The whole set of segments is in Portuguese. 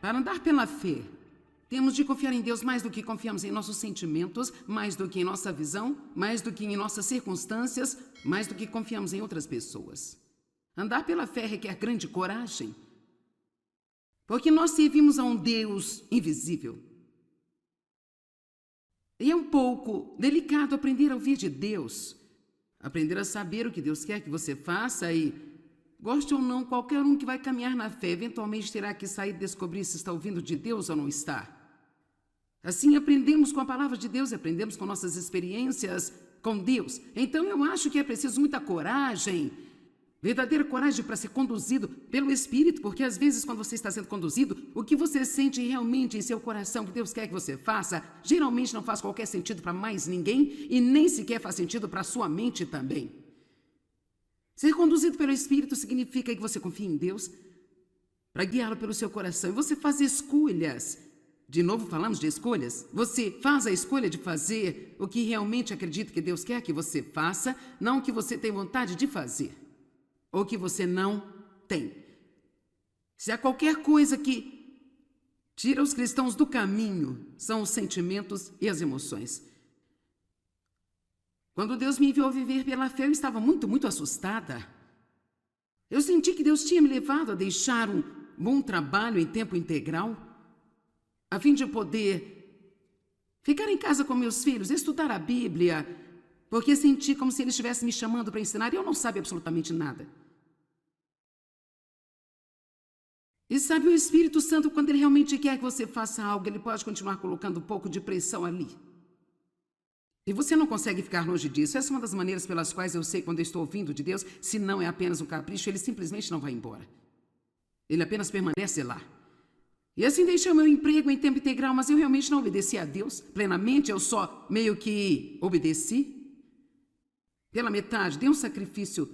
Para andar pela fé, temos de confiar em Deus mais do que confiamos em nossos sentimentos, mais do que em nossa visão, mais do que em nossas circunstâncias, mais do que confiamos em outras pessoas. Andar pela fé requer grande coragem, porque nós servimos a um Deus invisível. E é um pouco delicado aprender a ouvir de Deus, aprender a saber o que Deus quer que você faça e, goste ou não, qualquer um que vai caminhar na fé eventualmente terá que sair e descobrir se está ouvindo de Deus ou não está. Assim aprendemos com a palavra de Deus, aprendemos com nossas experiências com Deus. Então eu acho que é preciso muita coragem, verdadeira coragem para ser conduzido pelo Espírito, porque às vezes quando você está sendo conduzido, o que você sente realmente em seu coração que Deus quer que você faça, geralmente não faz qualquer sentido para mais ninguém e nem sequer faz sentido para a sua mente também. Ser conduzido pelo Espírito significa que você confia em Deus para guiá-lo pelo seu coração e você faz escolhas. De novo falamos de escolhas. Você faz a escolha de fazer o que realmente acredita que Deus quer que você faça, não o que você tem vontade de fazer, ou que você não tem. Se há qualquer coisa que tira os cristãos do caminho, são os sentimentos e as emoções. Quando Deus me enviou a viver pela fé, eu estava muito assustada. Eu senti que Deus tinha me levado a deixar um bom trabalho em tempo integral, a fim de poder ficar em casa com meus filhos, estudar a Bíblia, porque senti como se Ele estivesse me chamando para ensinar e eu não sabia absolutamente nada. E sabe, o Espírito Santo, quando Ele realmente quer que você faça algo, Ele pode continuar colocando um pouco de pressão ali. E você não consegue ficar longe disso. Essa é uma das maneiras pelas quais eu sei quando eu estou ouvindo de Deus, se não é apenas um capricho, Ele simplesmente não vai embora. Ele apenas permanece lá. E assim deixei o meu emprego em tempo integral, mas eu realmente não obedeci a Deus plenamente, eu só meio que obedeci. Pela metade, dei um sacrifício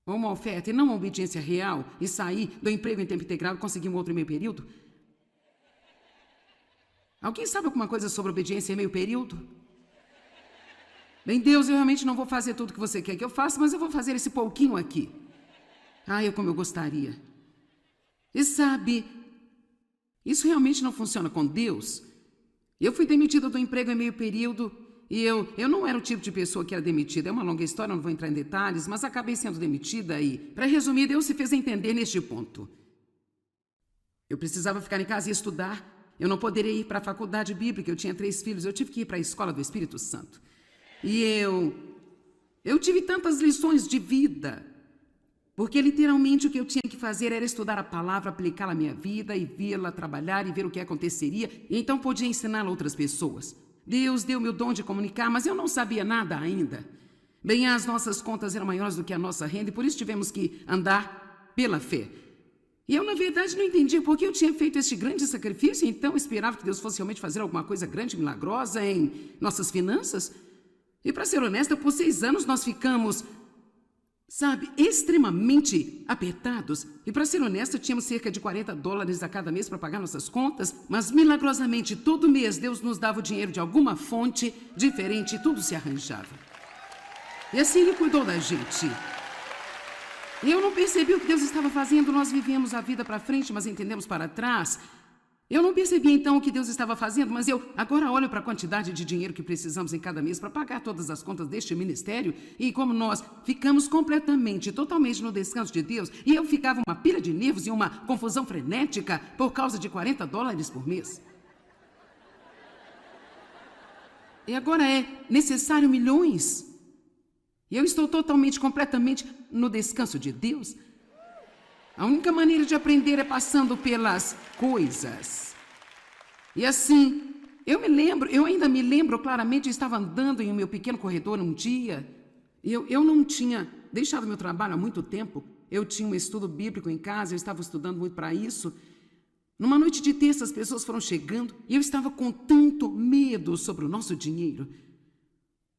ou uma oferta e não uma obediência real e saí do emprego em tempo integral e consegui um outro meio período. Alguém sabe alguma coisa sobre obediência em meio período? Bem, Deus, eu realmente não vou fazer tudo o que você quer que eu faça, mas eu vou fazer esse pouquinho aqui. Como eu gostaria. E sabe, isso realmente não funciona com Deus. Eu fui demitida do emprego em meio período e eu não era o tipo de pessoa que era demitida. É uma longa história, não vou entrar em detalhes, mas acabei sendo demitida e, para resumir, Deus se fez entender neste ponto. Eu precisava ficar em casa e estudar. Eu não poderia ir para a faculdade bíblica, eu tinha 3 filhos, eu tive que ir para a escola do Espírito Santo. E eu tive tantas lições de vida, porque literalmente o que eu tinha que fazer era estudar a palavra, aplicá-la à minha vida e vê-la trabalhar e ver o que aconteceria, e então podia ensiná-la a outras pessoas. Deus deu-me o dom de comunicar, mas eu não sabia nada ainda. Bem, as nossas contas eram maiores do que a nossa renda e por isso tivemos que andar pela fé. E eu, na verdade, não entendia por que eu tinha feito este grande sacrifício, então esperava que Deus fosse realmente fazer alguma coisa grande, milagrosa em nossas finanças. E para ser honesta, por 6 anos nós ficamos, extremamente apertados. E para ser honesta, tínhamos cerca de $40 a cada mês para pagar nossas contas, mas milagrosamente todo mês Deus nos dava o dinheiro de alguma fonte diferente e tudo se arranjava. E assim Ele cuidou da gente. E eu não percebi o que Deus estava fazendo, nós vivemos a vida para frente, mas entendemos para trás. Eu não percebi então o que Deus estava fazendo, mas eu agora olho para a quantidade de dinheiro que precisamos em cada mês para pagar todas as contas deste ministério e como nós ficamos totalmente no descanso de Deus e eu ficava uma pilha de nervos e uma confusão frenética por causa de $40 por mês. E agora é necessário milhões. E eu estou completamente no descanso de Deus. A única maneira de aprender é passando pelas coisas. E assim, eu ainda me lembro claramente, eu estava andando em um meu pequeno corredor um dia, e eu não tinha deixado meu trabalho há muito tempo, eu tinha um estudo bíblico em casa, eu estava estudando muito para isso. Numa noite de terça, as pessoas foram chegando, e eu estava com tanto medo sobre o nosso dinheiro.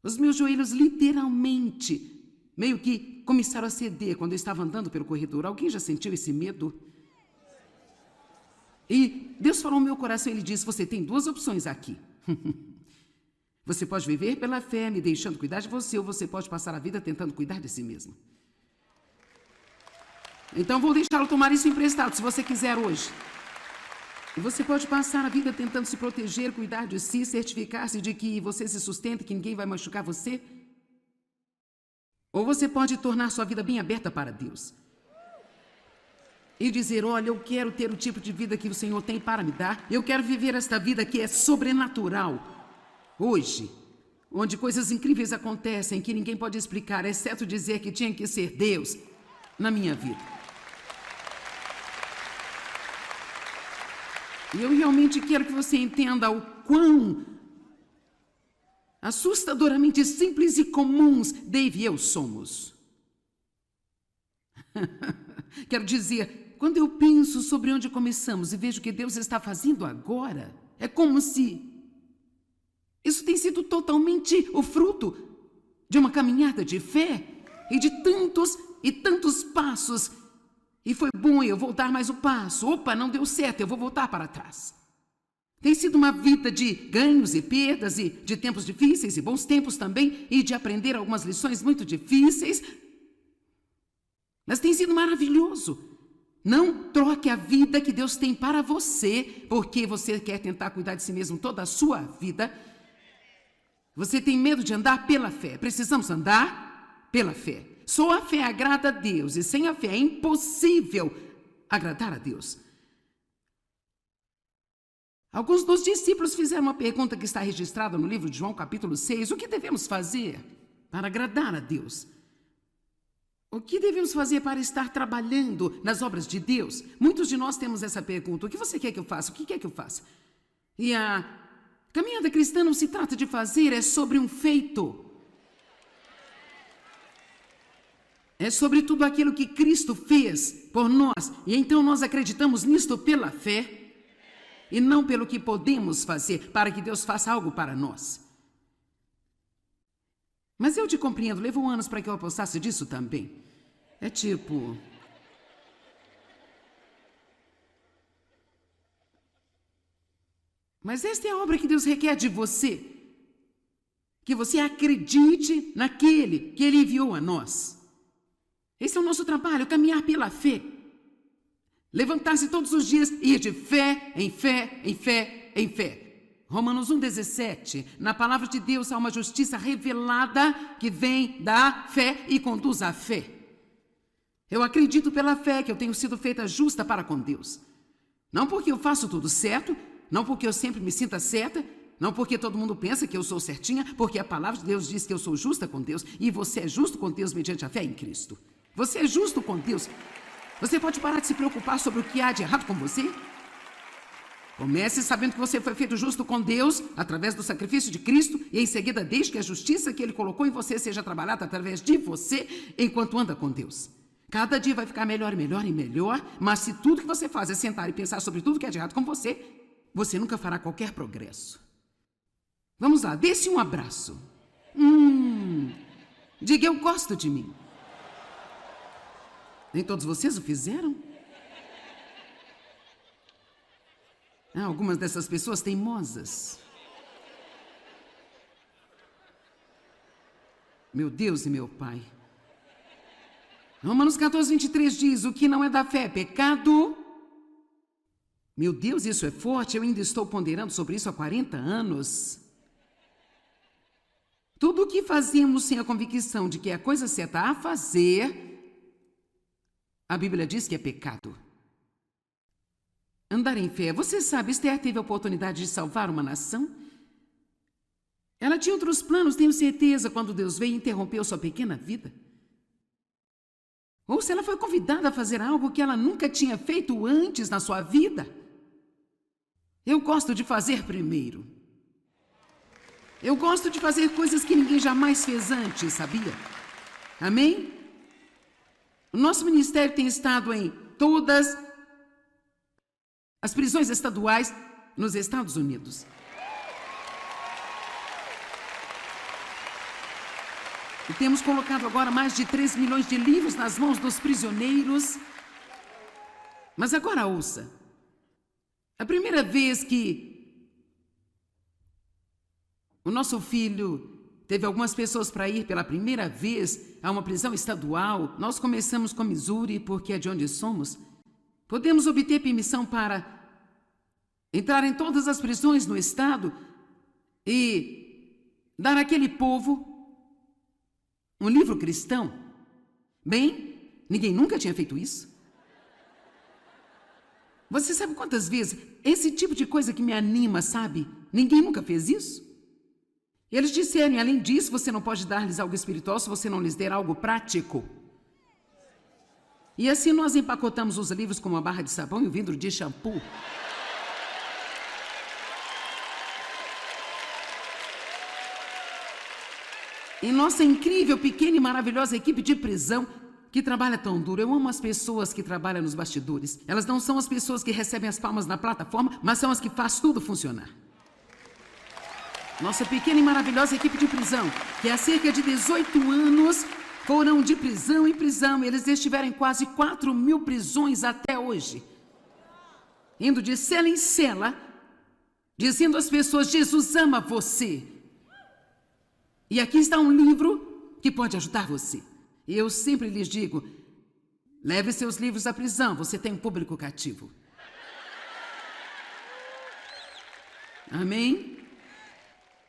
Os meus joelhos literalmente meio que começaram a ceder quando eu estava andando pelo corredor. Alguém já sentiu esse medo? E Deus falou no meu coração, Ele disse, você tem 2 opções aqui. Você pode viver pela fé, me deixando cuidar de você, ou você pode passar a vida tentando cuidar de si mesmo. Então vou deixá-lo tomar isso emprestado, se você quiser hoje. E você pode passar a vida tentando se proteger, cuidar de si, certificar-se de que você se sustenta e que ninguém vai machucar você. Ou você pode tornar sua vida bem aberta para Deus. E dizer, olha, eu quero ter o tipo de vida que o Senhor tem para me dar. Eu quero viver esta vida que é sobrenatural. Hoje, onde coisas incríveis acontecem que ninguém pode explicar, exceto dizer que tinha que ser Deus na minha vida. E eu realmente quero que você entenda o quão assustadoramente simples e comuns Dave e eu somos. Quero dizer, quando eu penso sobre onde começamos e vejo o que Deus está fazendo agora, é como se isso tem sido totalmente o fruto de uma caminhada de fé e de tantos e tantos passos. E foi bom eu voltar mais um passo. Opa, não deu certo, eu vou voltar para trás. Tem sido uma vida de ganhos e perdas, e de tempos difíceis e bons tempos também, e de aprender algumas lições muito difíceis. Mas tem sido maravilhoso. Não troque a vida que Deus tem para você, porque você quer tentar cuidar de si mesmo toda a sua vida. Você tem medo de andar pela fé. Precisamos andar pela fé. Só a fé agrada a Deus, e sem a fé é impossível agradar a Deus. Alguns dos discípulos fizeram uma pergunta que está registrada no livro de João, capítulo 6. O que devemos fazer para agradar a Deus? O que devemos fazer para estar trabalhando nas obras de Deus? Muitos de nós temos essa pergunta. O que você quer que eu faça? O que quer que eu faça? E a caminhada cristã não se trata de fazer, é sobre um feito. É sobre tudo aquilo que Cristo fez por nós. E então nós acreditamos nisto pela fé e não pelo que podemos fazer para que Deus faça algo para nós. Mas eu te compreendo, levou anos para que eu apostasse disso também. É tipo... Mas esta é a obra que Deus requer de você. Que você acredite naquele que Ele enviou a nós. Esse é o nosso trabalho, caminhar pela fé. Levantar-se todos os dias e ir de fé, em fé, em fé, em fé. Romanos 1,17. Na palavra de Deus há uma justiça revelada que vem da fé e conduz à fé. Eu acredito pela fé que eu tenho sido feita justa para com Deus. Não porque eu faço tudo certo, não porque eu sempre me sinta certa, não porque todo mundo pensa que eu sou certinha, porque a palavra de Deus diz que eu sou justa com Deus e você é justo com Deus mediante a fé em Cristo. Você é justo com Deus. Você pode parar de se preocupar sobre o que há de errado com você? Comece sabendo que você foi feito justo com Deus através do sacrifício de Cristo e em seguida deixe que a justiça que Ele colocou em você seja trabalhada através de você enquanto anda com Deus. Cada dia vai ficar melhor e melhor e melhor, mas se tudo que você faz é sentar e pensar sobre tudo que é de errado com você, você nunca fará qualquer progresso. Vamos lá, dê-se um abraço. Diga, eu gosto de mim. Nem todos vocês o fizeram? Algumas dessas pessoas teimosas. Meu Deus e meu Pai. Romanos 14:23 diz, o que não é da fé é pecado. Meu Deus, isso é forte, eu ainda estou ponderando sobre isso há 40 anos. Tudo o que fazemos sem a convicção de que é a coisa certa a fazer, a Bíblia diz que é pecado. Andar em fé. Você sabe, Esther teve a oportunidade de salvar uma nação? Ela tinha outros planos, tenho certeza, quando Deus veio e interrompeu sua pequena vida. Ou se ela foi convidada a fazer algo que ela nunca tinha feito antes na sua vida. Eu gosto de fazer primeiro. Eu gosto de fazer coisas que ninguém jamais fez antes, sabia? Amém? O nosso ministério tem estado em todas as prisões estaduais nos Estados Unidos. E temos colocado agora mais de 3 milhões de livros nas mãos dos prisioneiros. Mas agora ouça. A primeira vez que o nosso filho teve algumas pessoas para ir pela primeira vez a uma prisão estadual. Nós começamos com Missouri, porque é de onde somos. Podemos obter permissão para entrar em todas as prisões no estado e dar àquele povo um livro cristão. Bem, ninguém nunca tinha feito isso. Você sabe quantas vezes esse tipo de coisa que me anima, sabe? Ninguém nunca fez isso. Eles disseram, além disso, você não pode dar-lhes algo espiritual se você não lhes der algo prático. E assim nós empacotamos os livros com uma barra de sabão e um vidro de shampoo. E nossa incrível, pequena e maravilhosa equipe de prisão que trabalha tão duro. Eu amo as pessoas que trabalham nos bastidores. Elas não são as pessoas que recebem as palmas na plataforma, mas são as que fazem tudo funcionar. Nossa pequena e maravilhosa equipe de prisão, que há cerca de 18 anos foram de prisão em prisão. Eles estiveram em quase 4.000 prisões até hoje. Indo de cela em cela, dizendo às pessoas, Jesus ama você. E aqui está um livro que pode ajudar você. E eu sempre lhes digo, leve seus livros à prisão, você tem um público cativo. Amém?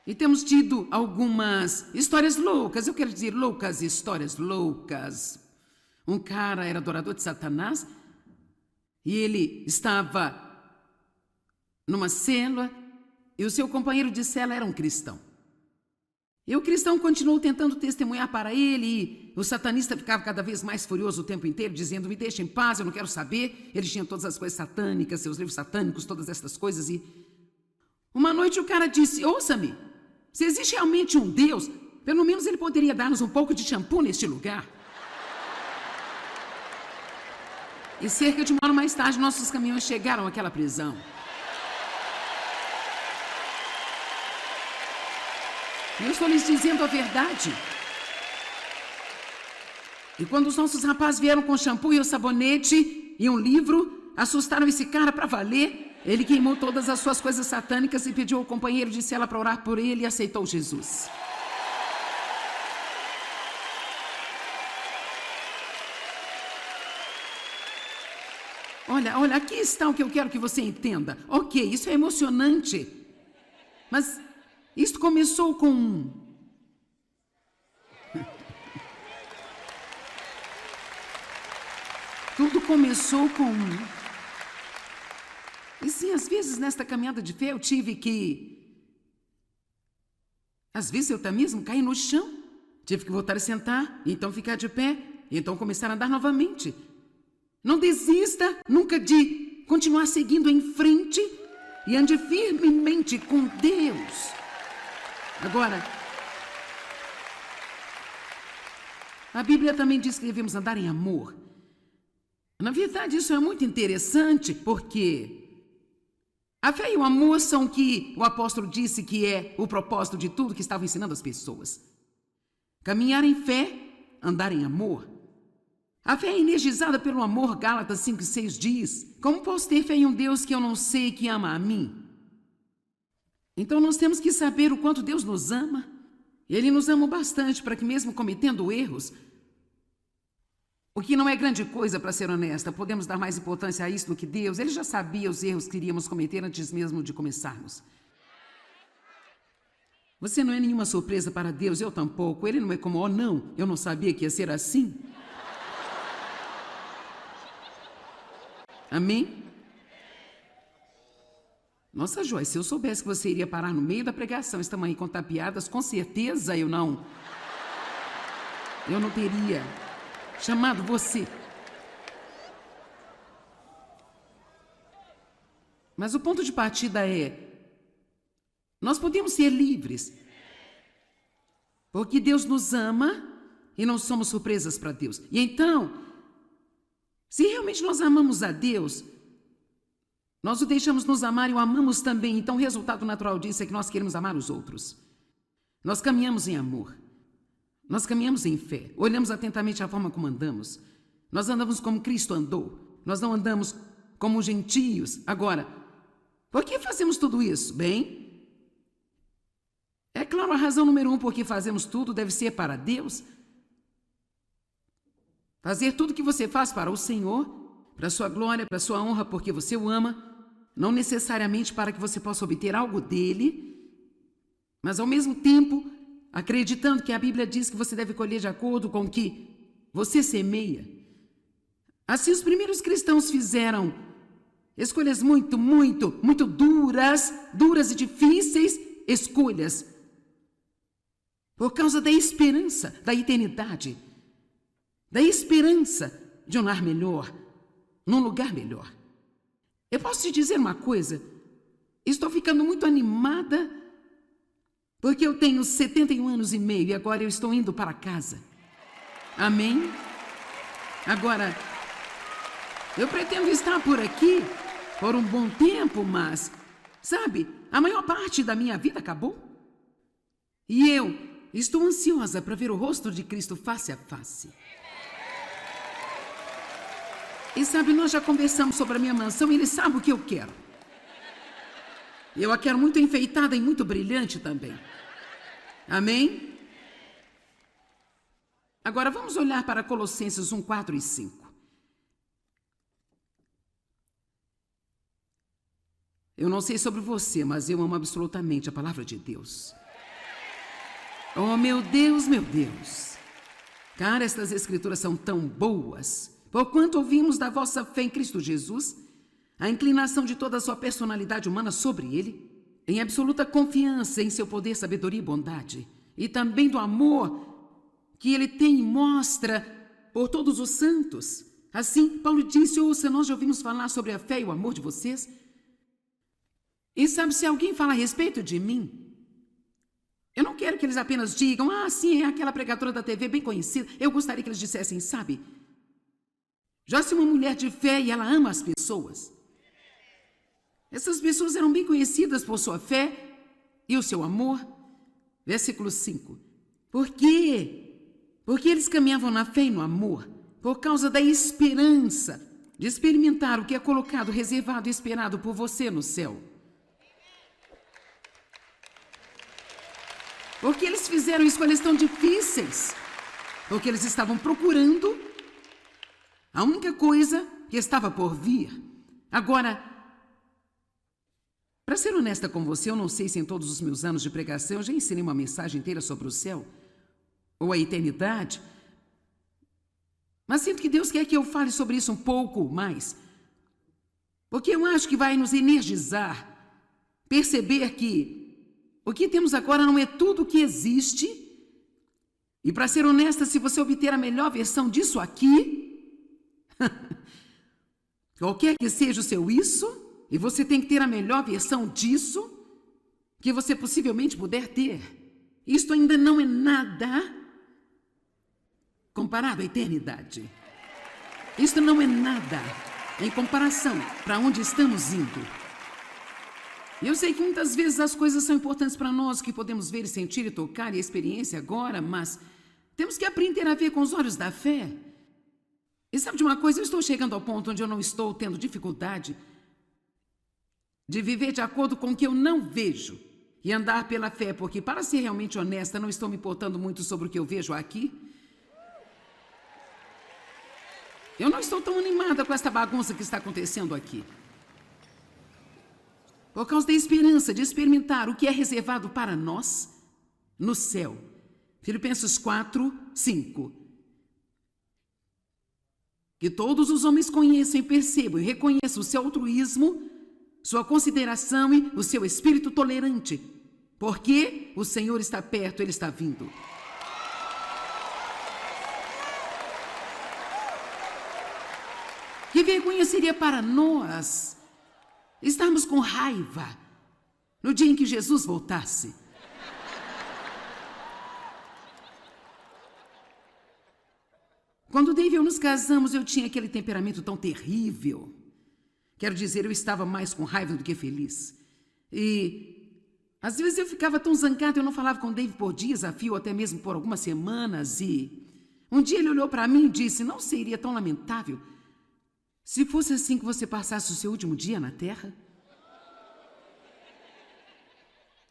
E temos tido algumas histórias loucas, eu quero dizer loucas, histórias loucas. Um cara era adorador de Satanás e ele estava numa cela e o seu companheiro de cela era um cristão. E o cristão continuou tentando testemunhar para ele e o satanista ficava cada vez mais furioso o tempo inteiro, dizendo, me deixa em paz, eu não quero saber. Ele tinha todas as coisas satânicas, seus livros satânicos, todas essas coisas. E uma noite o cara disse, ouça-me, se existe realmente um Deus, pelo menos ele poderia dar-nos um pouco de shampoo neste lugar. E cerca de uma hora mais tarde, nossos caminhões chegaram àquela prisão. E eu estou lhes dizendo a verdade. E quando os nossos rapazes vieram com shampoo e o sabonete e um livro, assustaram esse cara para valer. Ele queimou todas as suas coisas satânicas e pediu ao companheiro de cela para orar por ele e aceitou Jesus. Olha, aqui está o que eu quero que você entenda. Ok, isso é emocionante. Mas isto começou com Tudo começou com E sim, às vezes nesta caminhada de fé eu tive que... Às vezes eu até mesmo caí no chão. Tive que voltar a sentar, e então ficar de pé, e então começar a andar novamente. Não desista nunca de continuar seguindo em frente e ande firmemente com Deus. Agora, a Bíblia também diz que devemos andar em amor. Na verdade, isso é muito interessante, porque a fé e o amor são o que o apóstolo disse que é o propósito de tudo que estava ensinando as pessoas. Caminhar em fé, andar em amor. A fé é energizada pelo amor, Gálatas 5:6 diz, como posso ter fé em um Deus que eu não sei que ama a mim? Então nós temos que saber o quanto Deus nos ama. Ele nos ama bastante para que mesmo cometendo erros, o que não é grande coisa, para ser honesta, podemos dar mais importância a isso do que Deus. Ele já sabia os erros que iríamos cometer antes mesmo de começarmos. Você não é nenhuma surpresa para Deus, eu tampouco. Ele não é como, oh não, eu não sabia que ia ser assim. Amém? Nossa, Joyce, se eu soubesse que você iria parar no meio da pregação, esta manhã contar piadas, com certeza eu não teria chamado você. Mas o ponto de partida é, nós podemos ser livres, porque Deus nos ama e não somos surpresas para Deus. E então, se realmente nós amamos a Deus, nós o deixamos nos amar e o amamos também. Então o resultado natural disso é que nós queremos amar os outros. Nós caminhamos em amor. Nós caminhamos em fé. Olhamos atentamente a forma como andamos. Nós andamos como Cristo andou. Nós não andamos como gentios. Agora, por que fazemos tudo isso? Bem, é É claro, a razão número 1 por que fazemos tudo deve ser para Deus. Fazer tudo que você faz para o Senhor, para a sua glória, para a sua honra, porque você o ama, não necessariamente para que você possa obter algo dele, mas ao mesmo tempo, acreditando que a Bíblia diz que você deve colher de acordo com o que você semeia. Assim, os primeiros cristãos fizeram escolhas muito duras e difíceis escolhas, por causa da esperança da eternidade, da esperança de um lar melhor, num lugar melhor. Eu posso te dizer uma coisa, estou ficando muito animada, porque eu tenho 71 anos e meio e agora eu estou indo para casa. Amém? Agora, eu pretendo estar por aqui por um bom tempo, mas, sabe, a maior parte da minha vida acabou. E eu estou ansiosa para ver o rosto de Cristo face a face. E sabe, nós já conversamos sobre a minha mansão e ele sabe o que eu quero. Eu a quero muito enfeitada e muito brilhante também. Amém? Agora vamos olhar para Colossenses 1, 4 e 5. Eu não sei sobre você, mas eu amo absolutamente a palavra de Deus. Oh, meu Deus, meu Deus. Cara, estas escrituras são tão boas. Porquanto ouvimos da vossa fé em Cristo Jesus, a inclinação de toda a sua personalidade humana sobre ele, em absoluta confiança em seu poder, sabedoria e bondade, e também do amor que ele tem e mostra por todos os santos. Assim, Paulo disse, ouça, nós já ouvimos falar sobre a fé e o amor de vocês. E sabe, se alguém fala a respeito de mim, eu não quero que eles apenas digam, sim, é aquela pregadora da TV bem conhecida. Eu gostaria que eles dissessem, sabe, Joyce é uma mulher de fé e ela ama as pessoas. Essas pessoas eram bem conhecidas por sua fé e o seu amor. Versículo 5. Por quê? Porque eles caminhavam na fé e no amor, por causa da esperança de experimentar o que é colocado, reservado e esperado por você no céu. Porque eles fizeram escolhas tão difíceis, porque eles estavam procurando a única coisa que estava por vir. Agora, para ser honesta com você, eu não sei se em todos os meus anos de pregação eu já ensinei uma mensagem inteira sobre o céu ou a eternidade, mas sinto que Deus quer que eu fale sobre isso um pouco mais, porque eu acho que vai nos energizar, perceber que o que temos agora não é tudo o que existe, e para ser honesta, se você obter a melhor versão disso aqui, qualquer que seja o seu isso, e você tem que ter a melhor versão disso que você possivelmente puder ter. Isto ainda não é nada comparado à eternidade. Isto não é nada em comparação para onde estamos indo. Eu sei que muitas vezes as coisas são importantes para nós, que podemos ver e sentir e tocar e a experiência agora, mas temos que aprender a ver com os olhos da fé. E sabe de uma coisa? Eu estou chegando ao ponto onde eu não estou tendo dificuldade de viver de acordo com o que eu não vejo e andar pela fé, porque, para ser realmente honesta, não estou me importando muito sobre o que eu vejo aqui. Eu não estou tão animada com esta bagunça que está acontecendo aqui. Por causa da esperança de experimentar o que é reservado para nós no céu. Filipenses 4, 5. Que todos os homens conheçam e percebam e reconheçam o seu altruísmo, sua consideração e o seu espírito tolerante, porque o Senhor está perto, Ele está vindo. Que vergonha seria para nós estarmos com raiva no dia em que Jesus voltasse. Quando Dave e eu nos casamos, eu tinha aquele temperamento tão terrível. Quero dizer, eu estava mais com raiva do que feliz. E às vezes eu ficava tão zangada, eu não falava com Dave por dias a fio, até mesmo por algumas semanas. E um dia ele olhou para mim e disse, não seria tão lamentável se fosse assim que você passasse o seu último dia na Terra?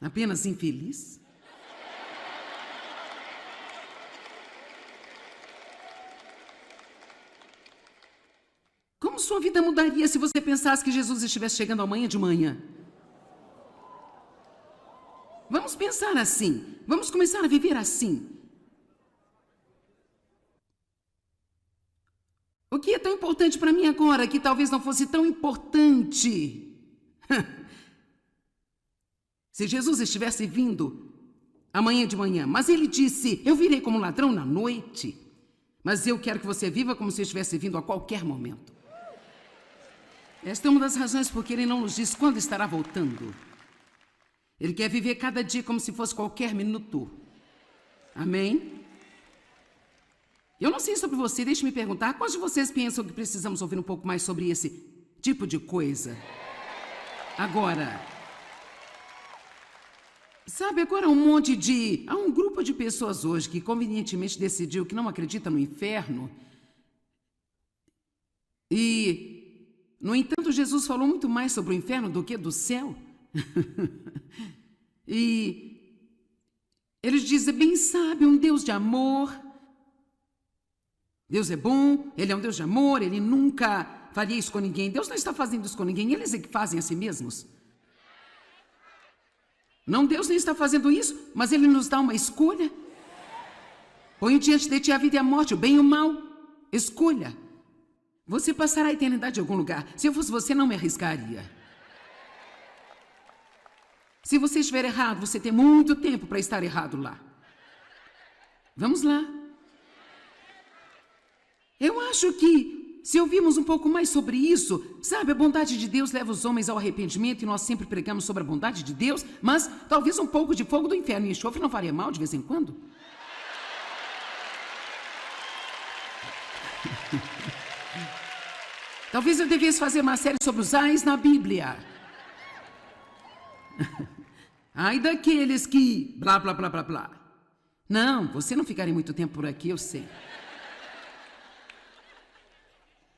Apenas infeliz? sua vida mudaria se você pensasse que Jesus estivesse chegando amanhã de manhã? Vamos pensar assim. Vamos começar a viver assim. O que é tão importante para mim agora que talvez não fosse tão importante se Jesus estivesse vindo amanhã de manhã? Mas ele disse: eu virei como ladrão na noite. Mas eu quero que você viva como se estivesse vindo a qualquer momento. Esta é uma das razões por que ele não nos diz quando estará voltando. Ele quer viver cada dia como se fosse qualquer minuto. Amém? Eu não sei sobre você, deixe-me perguntar, quantos de vocês pensam que precisamos ouvir um pouco mais sobre esse tipo de coisa? Agora, sabe, agora há um grupo de pessoas hoje que convenientemente decidiu que não acredita no inferno. E, no entanto, Jesus falou muito mais sobre o inferno do que do céu. E eles dizem: bem sabe, um Deus de amor. Deus é bom, Ele é um Deus de amor, Ele nunca faria isso com ninguém. Deus não está fazendo isso com ninguém, eles é que fazem a si mesmos. Não, Deus nem está fazendo isso, mas Ele nos dá uma escolha. Põe diante de ti a vida e a morte, o bem e o mal. Escolha. Você passará a eternidade em algum lugar. Se eu fosse você, não me arriscaria. Se você estiver errado, você tem muito tempo para estar errado lá. Vamos lá. Eu acho que, se ouvirmos um pouco mais sobre isso, sabe, a bondade de Deus leva os homens ao arrependimento e nós sempre pregamos sobre a bondade de Deus, mas talvez um pouco de fogo do inferno e enxofre não faria mal de vez em quando. Talvez eu devesse fazer uma série sobre os ais na Bíblia. Ai daqueles que blá, blá, blá, blá, blá. Não, você não ficaria muito tempo por aqui, eu sei.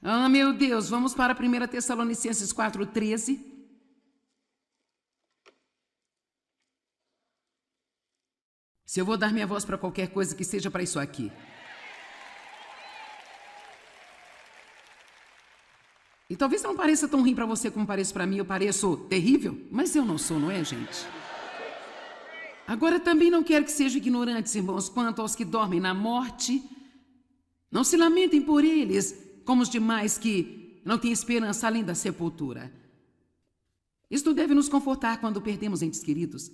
Ah, meu Deus, vamos para 1 Tessalonicenses 4:13. Se eu vou dar minha voz para qualquer coisa, que seja para isso aqui. E talvez não pareça tão ruim para você como parece para mim, eu pareço terrível, mas eu não sou, não é, gente? Agora, também não quero que sejam ignorantes, irmãos, quanto aos que dormem na morte. Não se lamentem por eles, como os demais que não têm esperança além da sepultura. Isto deve nos confortar quando perdemos entes queridos.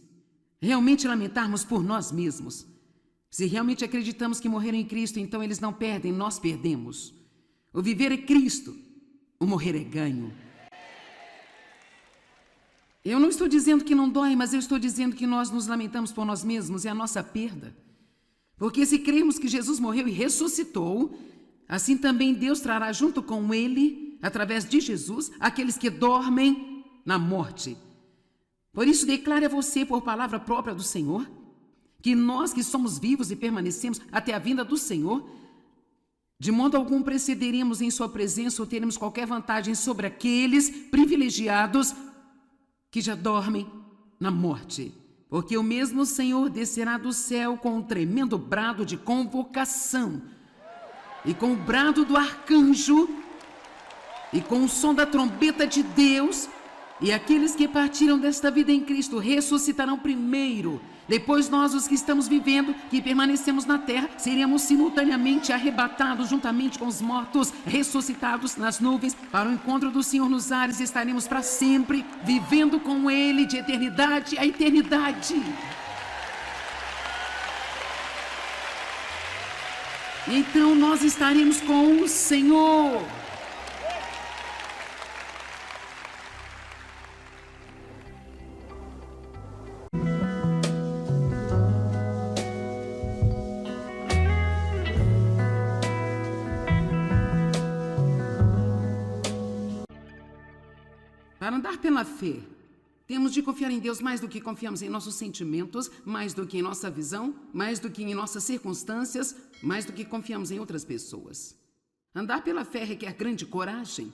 Realmente lamentarmos por nós mesmos. Se realmente acreditamos que morreram em Cristo, então eles não perdem, nós perdemos. O viver é Cristo, o morrer é ganho. Eu não estou dizendo que não dói, mas eu estou dizendo que nós nos lamentamos por nós mesmos, é a nossa perda. Porque se cremos que Jesus morreu e ressuscitou, assim também Deus trará junto com Ele, através de Jesus, aqueles que dormem na morte. Por isso declare a você, por palavra própria do Senhor, que nós que somos vivos e permanecemos até a vinda do Senhor, de modo algum precederemos em sua presença ou teremos qualquer vantagem sobre aqueles privilegiados que já dormem na morte. Porque o mesmo Senhor descerá do céu com um tremendo brado de convocação, e com o brado do arcanjo, e com o som da trombeta de Deus, e aqueles que partiram desta vida em Cristo ressuscitarão primeiro. Depois nós, os que estamos vivendo, que permanecemos na terra, seremos simultaneamente arrebatados juntamente com os mortos, ressuscitados nas nuvens, para o encontro do Senhor nos ares, e estaremos para sempre vivendo com Ele de eternidade a eternidade. Então nós estaremos com o Senhor. Para andar pela fé, temos de confiar em Deus mais do que confiamos em nossos sentimentos, mais do que em nossa visão, mais do que em nossas circunstâncias, mais do que confiamos em outras pessoas. Andar pela fé requer grande coragem,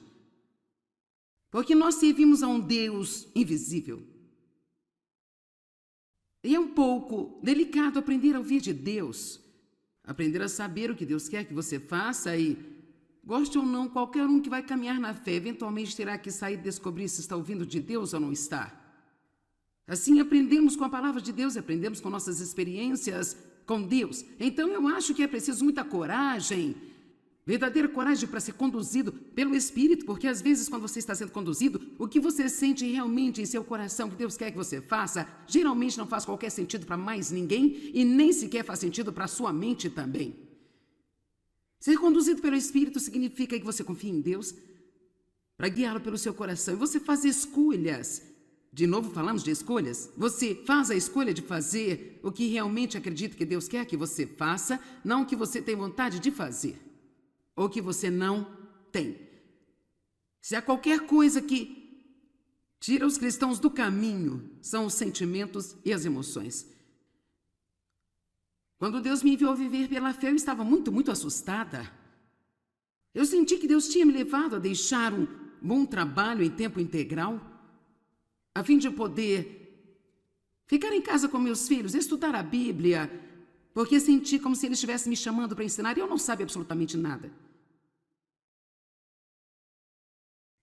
porque nós servimos a um Deus invisível. E é um pouco delicado aprender a ouvir de Deus, aprender a saber o que Deus quer que você faça e Goste ou não, qualquer um que vai caminhar na fé eventualmente terá que sair e descobrir se está ouvindo de Deus ou não está. Assim aprendemos com a palavra de Deus, aprendemos com nossas experiências com Deus. Então eu acho que é preciso muita coragem, verdadeira coragem para ser conduzido pelo Espírito, porque às vezes quando você está sendo conduzido, o que você sente realmente em seu coração que Deus quer que você faça, geralmente não faz qualquer sentido para mais ninguém e nem sequer faz sentido para a sua mente também. Ser conduzido pelo Espírito significa que você confia em Deus para guiá-lo pelo seu coração e você faz escolhas. De novo falamos de escolhas. Você faz a escolha de fazer o que realmente acredita que Deus quer que você faça, não o que você tem vontade de fazer, ou que você não tem. Se há qualquer coisa que tira os cristãos do caminho, são os sentimentos e as emoções. Quando Deus me enviou viver pela fé, eu estava muito assustada. Eu senti que Deus tinha me levado a deixar um bom trabalho em tempo integral, a fim de poder ficar em casa com meus filhos, estudar a Bíblia, porque senti como se Ele estivesse me chamando para ensinar e eu não sabia absolutamente nada.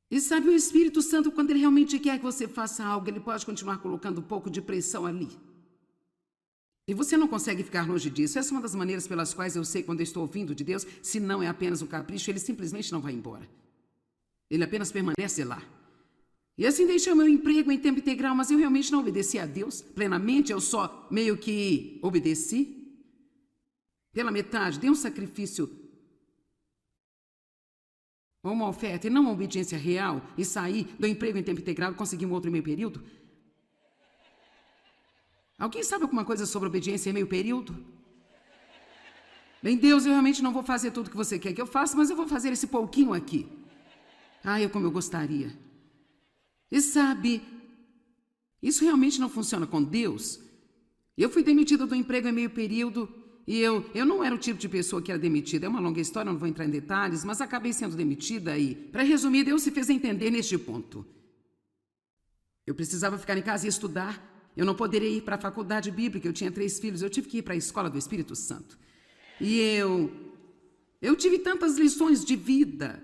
E sabe, o Espírito Santo, quando Ele realmente quer que você faça algo, Ele pode continuar colocando um pouco de pressão ali. E você não consegue ficar longe disso. Essa é uma das maneiras pelas quais eu sei quando eu estou ouvindo de Deus, se não é apenas um capricho, Ele simplesmente não vai embora. Ele apenas permanece lá. E assim deixei o meu emprego em tempo integral, mas eu realmente não obedeci a Deus plenamente, eu só meio que obedeci. Pela metade, dei um sacrifício, ou uma oferta, e não uma obediência real, e saí do emprego em tempo integral e consegui um outro meio período. Alguém sabe alguma coisa sobre obediência em meio período? Bem, Deus, eu realmente não vou fazer tudo que você quer que eu faça, mas eu vou fazer esse pouquinho aqui. Como eu gostaria. E sabe, isso realmente não funciona com Deus. Eu fui demitida do emprego em meio período e eu não era o tipo de pessoa que era demitida. É uma longa história, não vou entrar em detalhes, mas acabei sendo demitida e, para resumir, Deus se fez entender neste ponto. Eu precisava ficar em casa e estudar. Eu não poderia ir para a faculdade bíblica, eu tinha 3 filhos, eu tive que ir para a escola do Espírito Santo. E eu tive tantas lições de vida,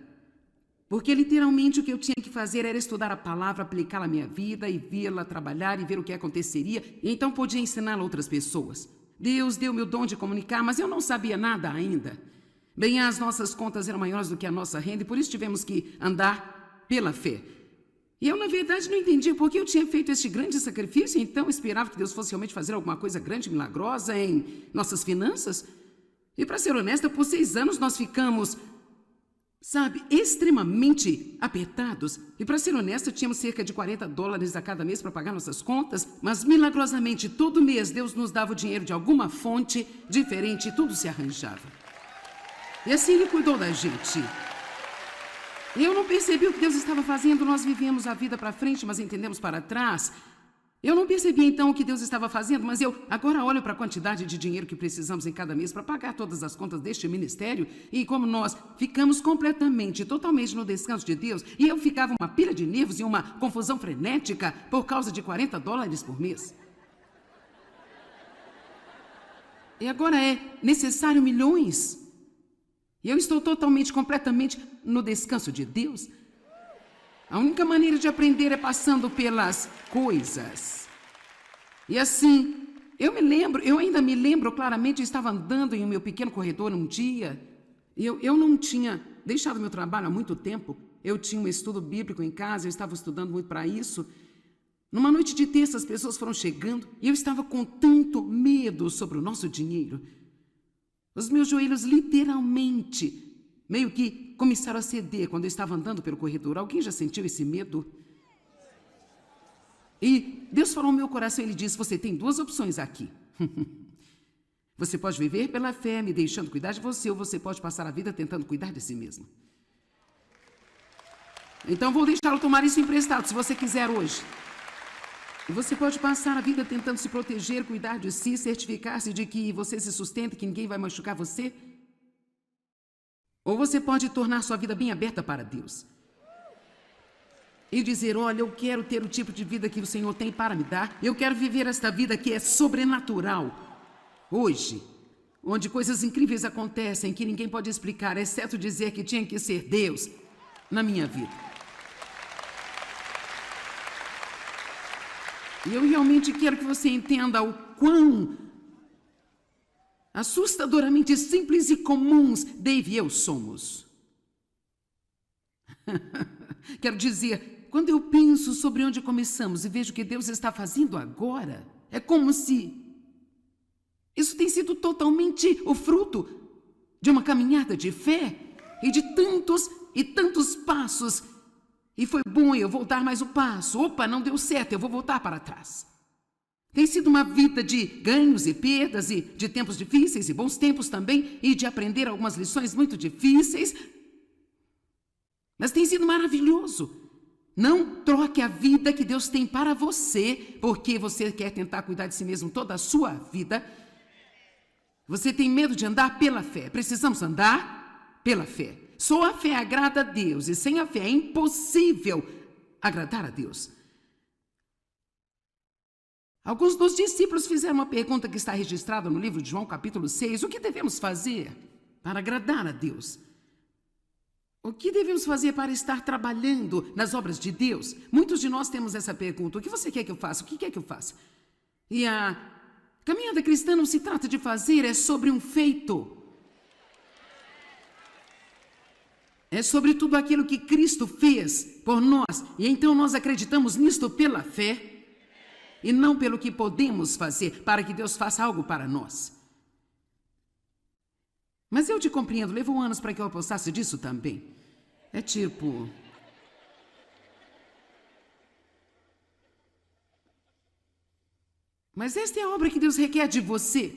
porque literalmente o que eu tinha que fazer era estudar a palavra, aplicá-la à minha vida e vê-la trabalhar e ver o que aconteceria, e então podia ensiná-la a outras pessoas. Deus deu-me o dom de comunicar, mas eu não sabia nada ainda. Bem, as nossas contas eram maiores do que a nossa renda e por isso tivemos que andar pela fé. E eu, na verdade, não entendia por que eu tinha feito este grande sacrifício, então esperava que Deus fosse realmente fazer alguma coisa grande, milagrosa em nossas finanças. E, para ser honesta, por 6 anos nós ficamos, extremamente apertados. E, para ser honesta, tínhamos cerca de $40 a cada mês para pagar nossas contas, mas, milagrosamente, todo mês Deus nos dava o dinheiro de alguma fonte diferente e tudo se arranjava. E assim Ele cuidou da gente. Eu não percebi o que Deus estava fazendo, nós vivemos a vida para frente, mas entendemos para trás. Eu não percebi então o que Deus estava fazendo, mas eu agora olho para a quantidade de dinheiro que precisamos em cada mês para pagar todas as contas deste ministério e como nós ficamos completamente, totalmente no descanso de Deus e eu ficava uma pilha de nervos e uma confusão frenética por causa de $40 por mês. E agora é necessário milhões. E eu estou totalmente, completamente no descanso de Deus. A única maneira de aprender é passando pelas coisas. E assim, eu ainda me lembro claramente, eu estava andando em meu pequeno corredor um dia, e eu não tinha deixado meu trabalho há muito tempo, eu tinha um estudo bíblico em casa, eu estava estudando muito para isso. Numa noite de terça, as pessoas foram chegando, e eu estava com tanto medo sobre o nosso dinheiro. Os meus joelhos literalmente, meio que começaram a ceder quando eu estava andando pelo corredor. Alguém já sentiu esse medo? E Deus falou no meu coração, Ele disse, você tem 2 opções aqui. Você pode viver pela fé, me deixando cuidar de você, ou você pode passar a vida tentando cuidar de si mesmo. Então vou deixá-lo tomar isso emprestado, se você quiser hoje. E você pode passar a vida tentando se proteger, cuidar de si, certificar-se de que você se sustenta, que ninguém vai machucar você. Ou você pode tornar sua vida bem aberta para Deus. E dizer, olha, eu quero ter o tipo de vida que o Senhor tem para me dar. Eu quero viver esta vida que é sobrenatural. Hoje. onde coisas incríveis acontecem que ninguém pode explicar, exceto dizer que tinha que ser Deus na minha vida. E eu realmente quero que você entenda o quão assustadoramente simples e comuns Dave e eu somos. Quero dizer, quando eu penso sobre onde começamos e vejo o que Deus está fazendo agora, é como se isso tem sido totalmente o fruto de uma caminhada de fé e de tantos e tantos passos. E foi bom eu voltar mais um passo. Opa, não deu certo, eu vou voltar para trás. Tem sido uma vida de ganhos e perdas, e de tempos difíceis e bons tempos também, e de aprender algumas lições muito difíceis. Mas tem sido maravilhoso. Não troque a vida que Deus tem para você, porque você quer tentar cuidar de si mesmo toda a sua vida. Você tem medo de andar pela fé. Precisamos andar pela fé. Só a fé agrada a Deus, e sem a fé é impossível agradar a Deus. Alguns dos discípulos fizeram uma pergunta que está registrada no livro de João, capítulo 6. O que devemos fazer para agradar a Deus? O que devemos fazer para estar trabalhando nas obras de Deus? Muitos de nós temos essa pergunta. O que você quer que eu faça? O que quer que eu faça? E a caminhada cristã não se trata de fazer, é sobre um feito. É sobre tudo aquilo que Cristo fez por nós. E então nós acreditamos nisto pela fé e não pelo que podemos fazer para que Deus faça algo para nós. Mas eu te compreendo, levou anos para que eu apostasse disso também. É tipo... Mas esta é a obra que Deus requer de você.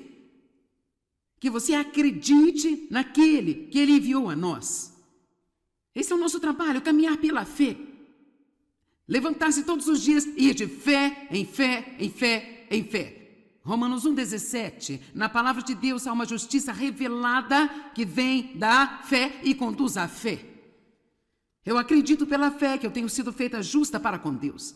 Que você acredite naquele que Ele enviou a nós. Esse é o nosso trabalho, caminhar pela fé. Levantar-se todos os dias e ir de fé em fé, em fé, em fé. Romanos 1,17. Na palavra de Deus há uma justiça revelada que vem da fé e conduz à fé. Eu acredito pela fé que eu tenho sido feita justa para com Deus.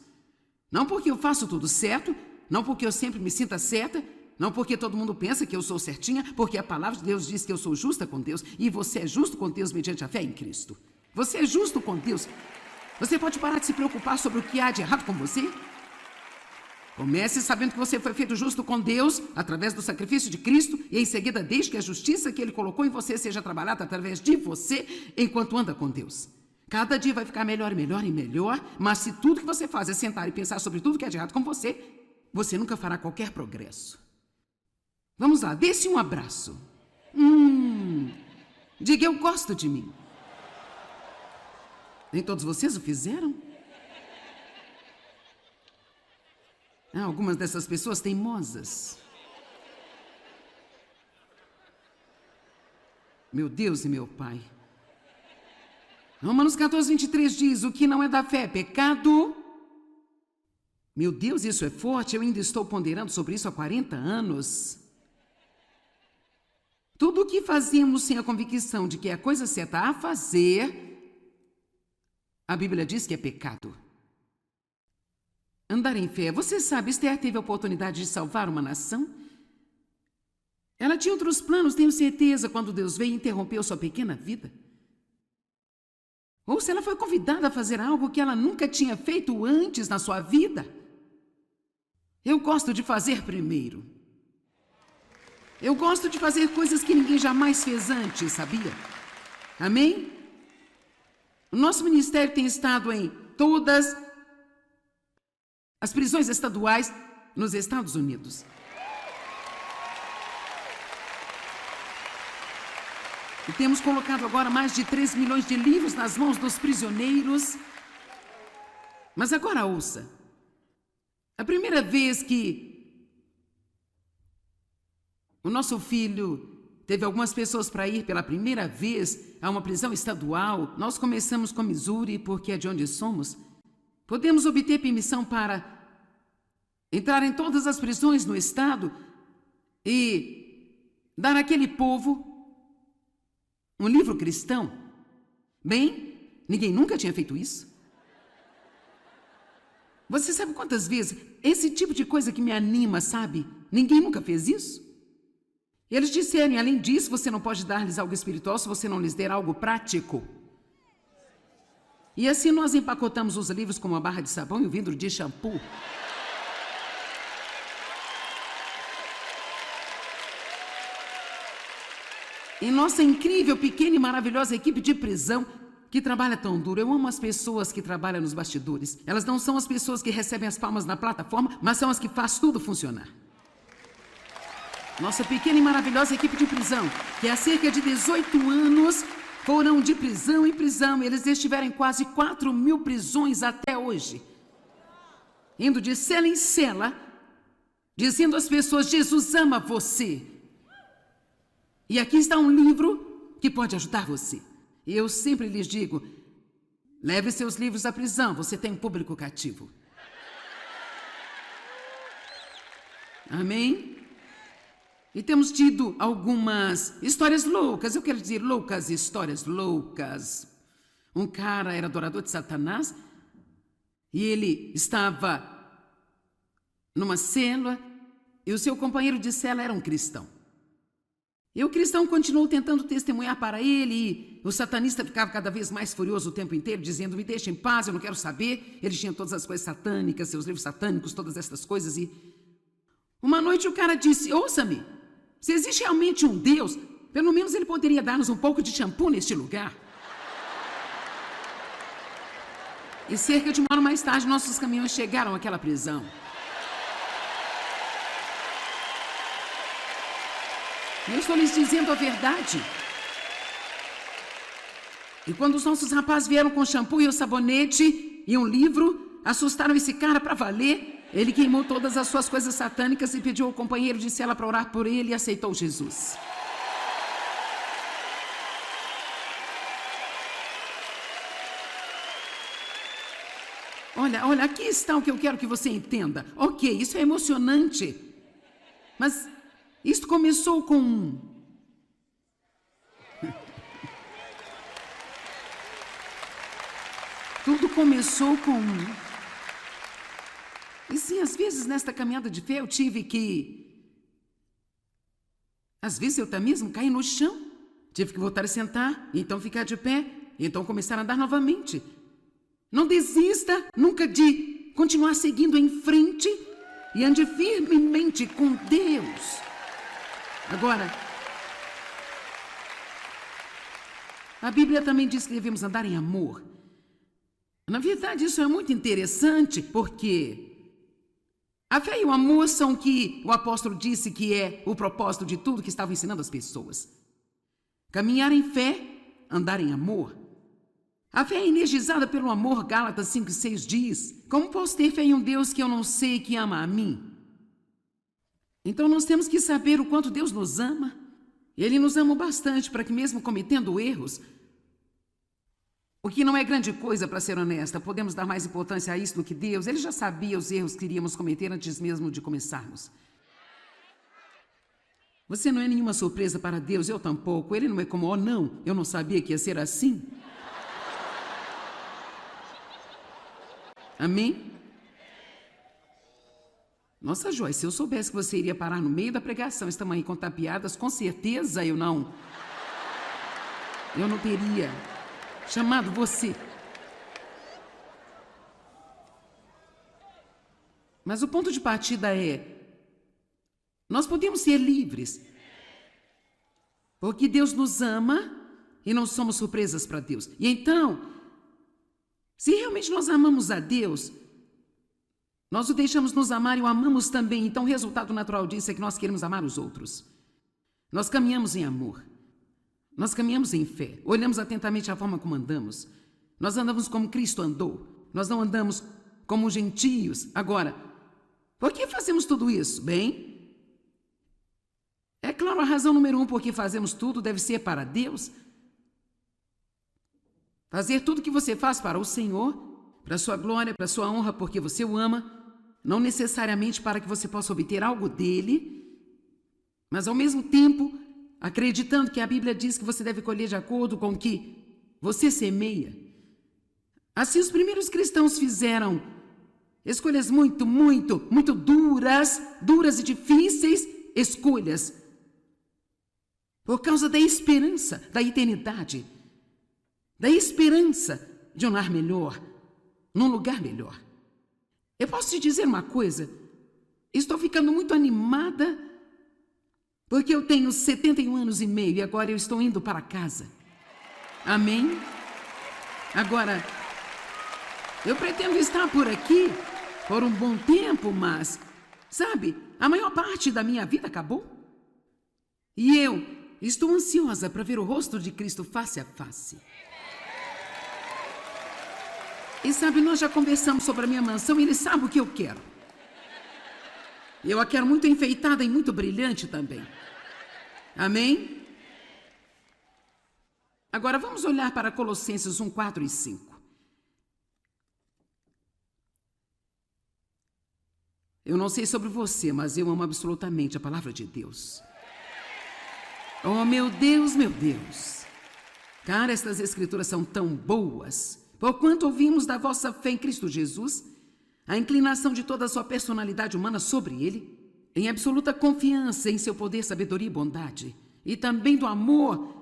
Não porque eu faço tudo certo, não porque eu sempre me sinta certa, não porque todo mundo pensa que eu sou certinha, porque a palavra de Deus diz que eu sou justa com Deus, e você é justo com Deus mediante a fé em Cristo. Você é justo com Deus. Você pode parar de se preocupar sobre o que há de errado com você? Comece sabendo que você foi feito justo com Deus através do sacrifício de Cristo, e em seguida deixe que a justiça que Ele colocou em você seja trabalhada através de você enquanto anda com Deus. Cada dia vai ficar melhor e melhor e melhor, mas se tudo que você faz é sentar e pensar sobre tudo que é de errado com você, você nunca fará qualquer progresso. Vamos lá, dê-se um abraço. Diga, eu gosto de mim. Nem todos vocês o fizeram? Algumas dessas pessoas teimosas. Meu Deus e meu Pai. Romanos 14, 23 diz, o que não é da fé é pecado. Meu Deus, isso é forte, eu ainda estou ponderando sobre isso há 40 anos. Tudo o que fazemos sem a convicção de que é a coisa certa a fazer, a Bíblia diz que é pecado. Andar em fé. Você sabe, Esther teve a oportunidade de salvar uma nação? Ela tinha outros planos, tenho certeza, quando Deus veio e interrompeu sua pequena vida. Ou se ela foi convidada a fazer algo que ela nunca tinha feito antes na sua vida. Eu gosto de fazer primeiro. Eu gosto de fazer coisas que ninguém jamais fez antes, sabia? Amém? O nosso ministério tem estado em todas as prisões estaduais nos Estados Unidos. E temos colocado agora mais de 3 milhões de livros nas mãos dos prisioneiros. Mas agora ouça. A primeira vez que o nosso filho teve algumas pessoas para ir pela primeira vez a uma prisão estadual, nós começamos com Missouri, porque é de onde somos. Podemos obter permissão para entrar em todas as prisões no estado e dar àquele povo um livro cristão. Bem, ninguém nunca tinha feito isso. Você sabe quantas vezes esse tipo de coisa que me anima, sabe? Ninguém nunca fez isso. E eles disseram, e além disso, você não pode dar-lhes algo espiritual se você não lhes der algo prático. E assim nós empacotamos os livros com uma barra de sabão e um vidro de shampoo. E nossa incrível, pequena e maravilhosa equipe de prisão, que trabalha tão duro. Eu amo as pessoas que trabalham nos bastidores. Elas não são as pessoas que recebem as palmas na plataforma, mas são as que fazem tudo funcionar. Nossa pequena e maravilhosa equipe de prisão, que há cerca de 18 anos foram de prisão em prisão. Eles estiveram em quase 4.000 prisões até hoje. Indo de cela em cela, dizendo às pessoas, Jesus ama você. E aqui está um livro que pode ajudar você. E eu sempre lhes digo, leve seus livros à prisão, você tem um público cativo. Amém? E temos tido algumas histórias loucas, eu quero dizer loucas, histórias loucas. Um cara era adorador de Satanás e ele estava numa célula e o seu companheiro de cela era um cristão. E o cristão continuou tentando testemunhar para ele e o satanista ficava cada vez mais furioso o tempo inteiro, dizendo, me deixa em paz, eu não quero saber. Ele tinha todas as coisas satânicas, seus livros satânicos, todas essas coisas. E uma noite o cara disse, ouça-me, se existe realmente um Deus, pelo menos ele poderia dar-nos um pouco de shampoo neste lugar. E cerca de uma hora mais tarde, nossos caminhões chegaram àquela prisão. E eu estou lhes dizendo a verdade. E quando os nossos rapazes vieram com o shampoo e o sabonete e um livro, assustaram esse cara para valer. Ele queimou todas as suas coisas satânicas e pediu ao companheiro de cela para orar por ele e aceitou Jesus. Olha, aqui está o que eu quero que você entenda. Ok, isso é emocionante. Mas isto começou com Tudo começou com E sim, às vezes nesta caminhada de fé eu tive que... Às vezes eu até mesmo caí no chão. Tive que voltar a sentar, e então ficar de pé, e então começar a andar novamente. Não desista nunca de continuar seguindo em frente e ande firmemente com Deus. Agora, a Bíblia também diz que devemos andar em amor. Na verdade, isso é muito interessante, porque a fé e o amor são o que o apóstolo disse que é o propósito de tudo que estava ensinando as pessoas. Caminhar em fé, andar em amor. A fé é energizada pelo amor, Gálatas 5:6 diz, como posso ter fé em um Deus que eu não sei que ama a mim? Então nós temos que saber o quanto Deus nos ama. Ele nos ama bastante para que mesmo cometendo erros, o que não é grande coisa, para ser honesta, podemos dar mais importância a isso do que Deus. Ele já sabia os erros que iríamos cometer antes mesmo de começarmos. Você não é nenhuma surpresa para Deus, eu tampouco. Ele não é como, oh não, eu não sabia que ia ser assim. Amém? Nossa, Joyce, se eu soubesse que você iria parar no meio da pregação, esta manhã contar piadas, com certeza eu não teria chamado você. Mas o ponto de partida é, nós podemos ser livres, porque Deus nos ama e não somos surpresas para Deus. E então, se realmente nós amamos a Deus, nós o deixamos nos amar e o amamos também. Então o resultado natural disso é que nós queremos amar os outros. Nós caminhamos em amor. Nós caminhamos em fé. Olhamos atentamente a forma como andamos. Nós andamos como Cristo andou. Nós não andamos como gentios. Agora, por que fazemos tudo isso? Bem, é claro, a razão número 1 por que fazemos tudo deve ser para Deus. Fazer tudo que você faz para o Senhor, para a sua glória, para a sua honra, porque você o ama, não necessariamente para que você possa obter algo dele, mas ao mesmo tempo acreditando que a Bíblia diz que você deve colher de acordo com o que você semeia. Assim os primeiros cristãos fizeram escolhas muito duras e difíceis escolhas. por causa da esperança da eternidade, da esperança de um lar melhor, num lugar melhor. Eu posso te dizer uma coisa, estou ficando muito animada, porque eu tenho 71 anos e meio e agora eu estou indo para casa. Amém? Agora, eu pretendo estar por aqui por um bom tempo, mas, sabe, a maior parte da minha vida acabou. E eu estou ansiosa para ver o rosto de Cristo face a face. E sabe, nós já conversamos sobre a minha mansão e ele sabe o que eu quero. Eu a quero muito enfeitada e muito brilhante também. Amém? Agora vamos olhar para Colossenses 1, 4 e 5. Eu não sei sobre você, mas eu amo absolutamente a palavra de Deus. Oh, meu Deus, meu Deus. Cara, estas escrituras são tão boas. Porquanto ouvimos da vossa fé em Cristo Jesus, a inclinação de toda a sua personalidade humana sobre ele, em absoluta confiança em seu poder, sabedoria e bondade, e também do amor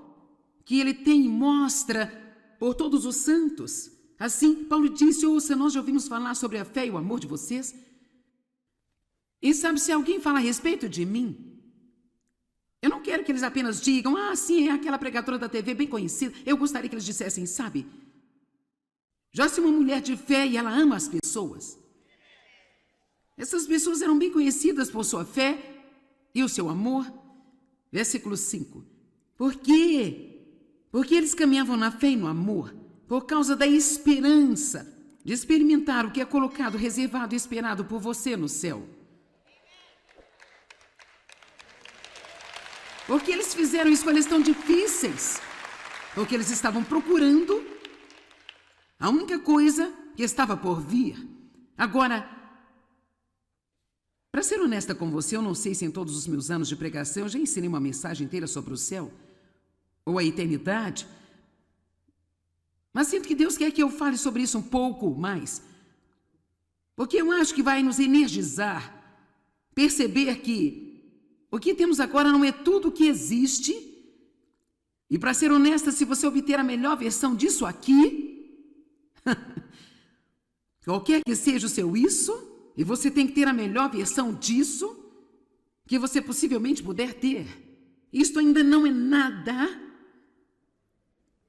que ele tem e mostra por todos os santos. Assim, Paulo disse, ouça, nós já ouvimos falar sobre a fé e o amor de vocês. E sabe, se alguém fala a respeito de mim, eu não quero que eles apenas digam, sim, é aquela pregadora da TV bem conhecida. Eu gostaria que eles dissessem, sabe, Joyce é uma mulher de fé e ela ama as pessoas. Essas pessoas eram bem conhecidas por sua fé e o seu amor. Versículo 5. Por quê? Porque eles caminhavam na fé e no amor, por causa da esperança de experimentar o que é colocado, reservado e esperado por você no céu. Porque eles fizeram escolhas tão difíceis, porque eles estavam procurando a única coisa que estava por vir. Agora, para ser honesta com você, eu não sei se em todos os meus anos de pregação eu já ensinei uma mensagem inteira sobre o céu ou a eternidade, mas sinto que Deus quer que eu fale sobre isso um pouco mais, porque eu acho que vai nos energizar, perceber que o que temos agora não é tudo o que existe, e para ser honesta, se você obter a melhor versão disso aqui, qualquer que seja o seu isso, e você tem que ter a melhor versão disso que você possivelmente puder ter. Isto ainda não é nada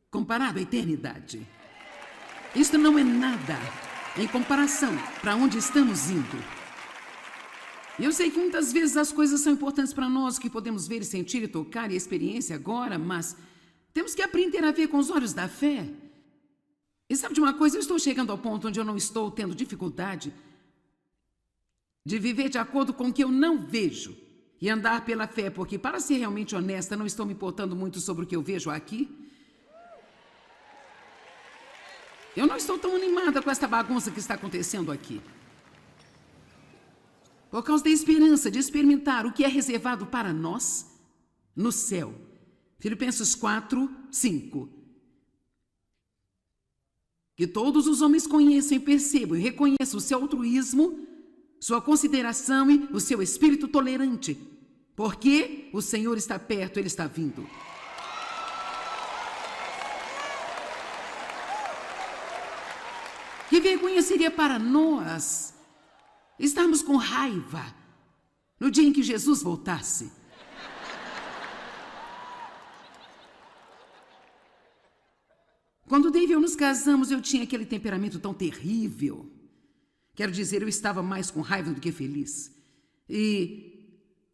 comparado à eternidade. Isto não é nada em comparação para onde estamos indo. Eu sei que muitas vezes as coisas são importantes para nós, que podemos ver e sentir e tocar e a experiência agora, mas temos que aprender a ver com os olhos da fé. E sabe de uma coisa? Eu estou chegando ao ponto onde eu não estou tendo dificuldade de viver de acordo com o que eu não vejo e andar pela fé, porque, para ser realmente honesta, não estou me importando muito sobre o que eu vejo aqui. Eu não estou tão animada com esta bagunça que está acontecendo aqui. Por causa da esperança de experimentar o que é reservado para nós no céu. Filipenses 4, 5. Que todos os homens conheçam e percebam e reconheçam o seu altruísmo, sua consideração e o seu espírito tolerante, porque o Senhor está perto, Ele está vindo. Que vergonha seria para nós estarmos com raiva no dia em que Jesus voltasse. Quando Dave e eu nos casamos, eu tinha aquele temperamento tão terrível. Quero dizer, eu estava mais com raiva do que feliz. E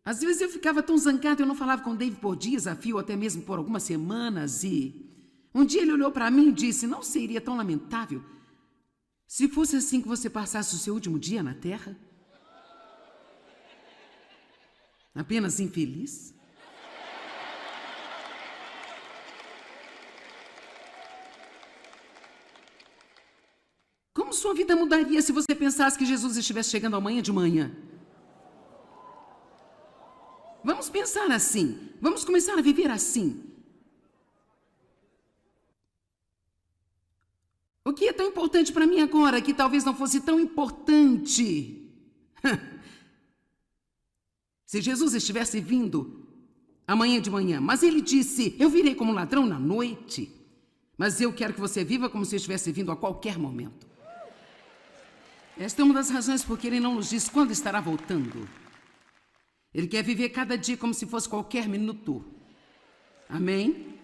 às vezes eu ficava tão zangada, eu não falava com o Dave por dias a fio, até mesmo por algumas semanas. E um dia ele olhou para mim e disse, não seria tão lamentável se fosse assim que você passasse o seu último dia na Terra? Apenas infeliz? Como sua vida mudaria se você pensasse que Jesus estivesse chegando amanhã de manhã? Vamos pensar assim. Vamos começar a viver assim. O que é tão importante para mim agora que talvez não fosse tão importante se Jesus estivesse vindo amanhã de manhã. Mas ele disse, eu virei como ladrão na noite. Mas eu quero que você viva como se estivesse vindo a qualquer momento. Esta é uma das razões por que ele não nos diz quando estará voltando. Ele quer viver cada dia como se fosse qualquer minuto. Amém?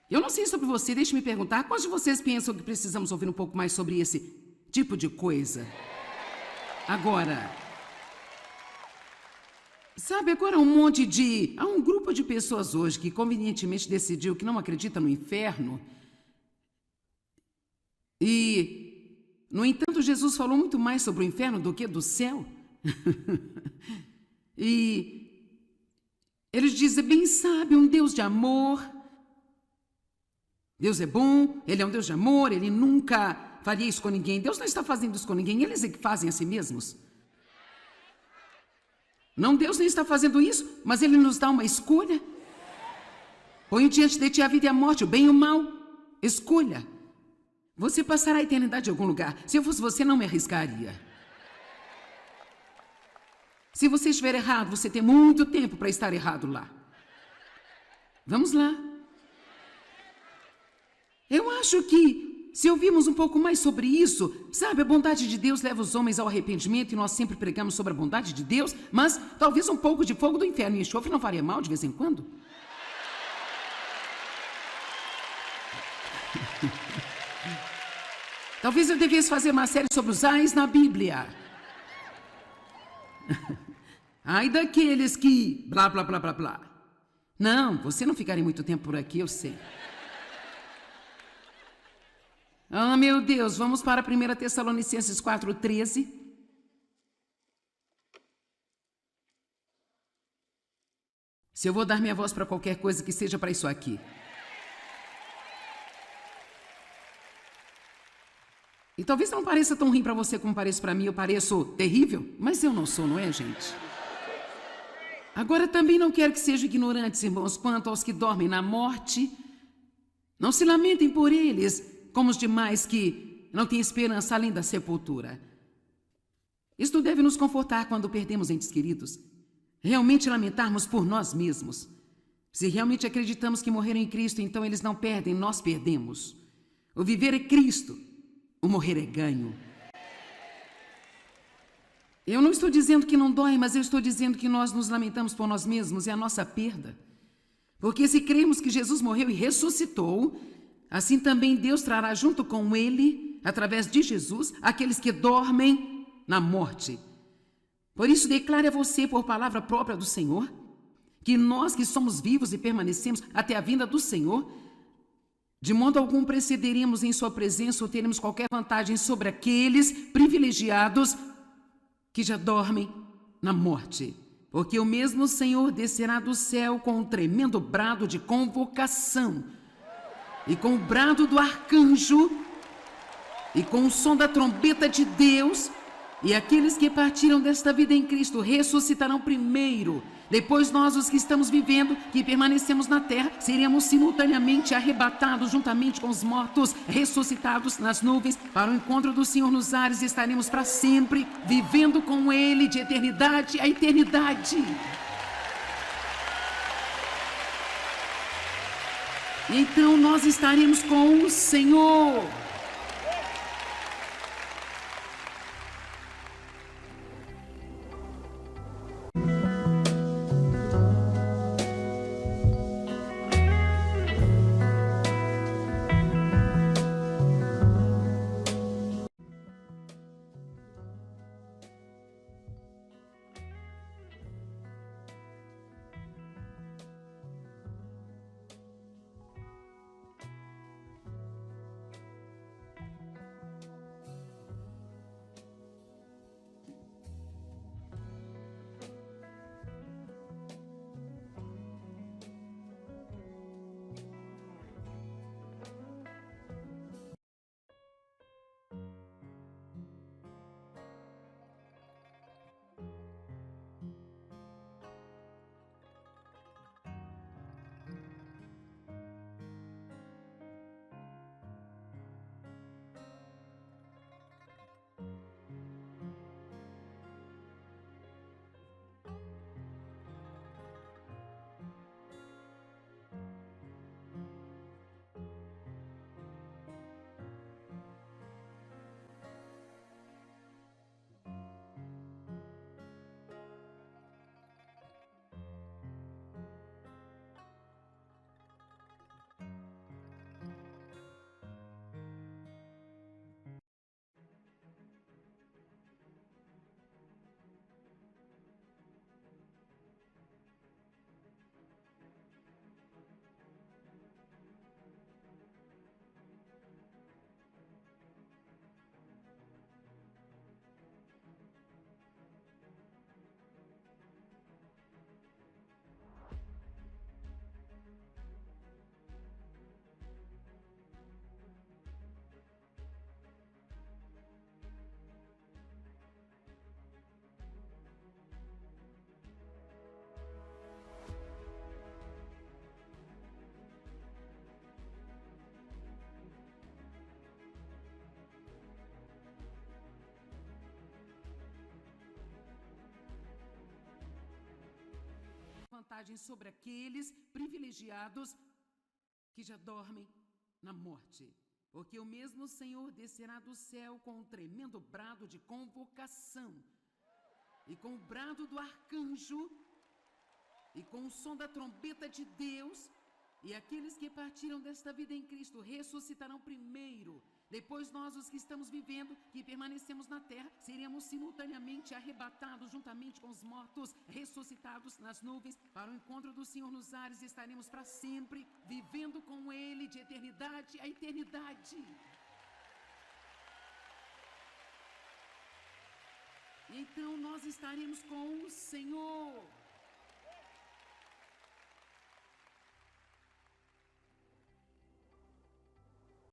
Eu não sei sobre você, deixe-me perguntar, quantos de vocês pensam que precisamos ouvir um pouco mais sobre esse tipo de coisa? Agora, sabe, agora há um grupo de pessoas hoje que convenientemente decidiu que não acredita no inferno. E, no entanto, Jesus falou muito mais sobre o inferno do que do céu. E eles dizem, bem sabe, um Deus de amor. Deus é bom, Ele é um Deus de amor, Ele nunca faria isso com ninguém. Deus não está fazendo isso com ninguém, eles é que fazem a si mesmos. Não, Deus nem está fazendo isso, mas Ele nos dá uma escolha. Põe diante de ti a vida e a morte, o bem e o mal. Escolha. Você passará a eternidade em algum lugar. Se eu fosse você, não me arriscaria. Se você estiver errado, você tem muito tempo para estar errado lá. Vamos lá. Eu acho que, se ouvirmos um pouco mais sobre isso, sabe, a bondade de Deus leva os homens ao arrependimento e nós sempre pregamos sobre a bondade de Deus, mas talvez um pouco de fogo do inferno e enxofre não faria mal de vez em quando. Talvez eu devesse fazer uma série sobre os ais na Bíblia. Ai daqueles que blá, blá, blá, blá, blá. Não, você não ficaria muito tempo por aqui, eu sei. Ah, meu Deus, vamos para 1 Tessalonicenses 4:13. Se eu vou dar minha voz para qualquer coisa, que seja para isso aqui. E talvez não pareça tão ruim para você como parece para mim, eu pareço terrível, mas eu não sou, não é, gente? Agora, também não quero que sejam ignorantes, irmãos, quanto aos que dormem na morte. Não se lamentem por eles, como os demais que não têm esperança além da sepultura. Isto deve nos confortar quando perdemos entes queridos. Realmente lamentarmos por nós mesmos. Se realmente acreditamos que morreram em Cristo, então eles não perdem, nós perdemos. O viver é Cristo, o morrer é ganho. Eu não estou dizendo que não dói, mas eu estou dizendo que nós nos lamentamos por nós mesmos, é a nossa perda. Porque se cremos que Jesus morreu e ressuscitou, assim também Deus trará junto com Ele, através de Jesus, aqueles que dormem na morte. Por isso declare a você, por palavra própria do Senhor, que nós que somos vivos e permanecemos até a vinda do Senhor, de modo algum precederemos em sua presença ou teremos qualquer vantagem sobre aqueles privilegiados que já dormem na morte. Porque o mesmo Senhor descerá do céu com um tremendo brado de convocação, e com o brado do arcanjo, e com o som da trombeta de Deus, e aqueles que partiram desta vida em Cristo ressuscitarão primeiro. Depois nós, os que estamos vivendo, que permanecemos na terra, seremos simultaneamente arrebatados juntamente com os mortos, ressuscitados nas nuvens, para o encontro do Senhor nos ares, e estaremos para sempre vivendo com Ele de eternidade a eternidade. Então nós estaremos com o Senhor. vantagem sobre aqueles privilegiados que já dormem na morte. Porque o mesmo Senhor descerá do céu com um tremendo brado de convocação, e com o brado do arcanjo, e com o som da trombeta de Deus, e aqueles que partiram desta vida em Cristo ressuscitarão primeiro. Depois nós, os que estamos vivendo, que permanecemos na terra, seremos simultaneamente arrebatados juntamente com os mortos, ressuscitados nas nuvens, para o encontro do Senhor nos ares, e estaremos para sempre vivendo com Ele de eternidade a eternidade. Então nós estaremos com o Senhor.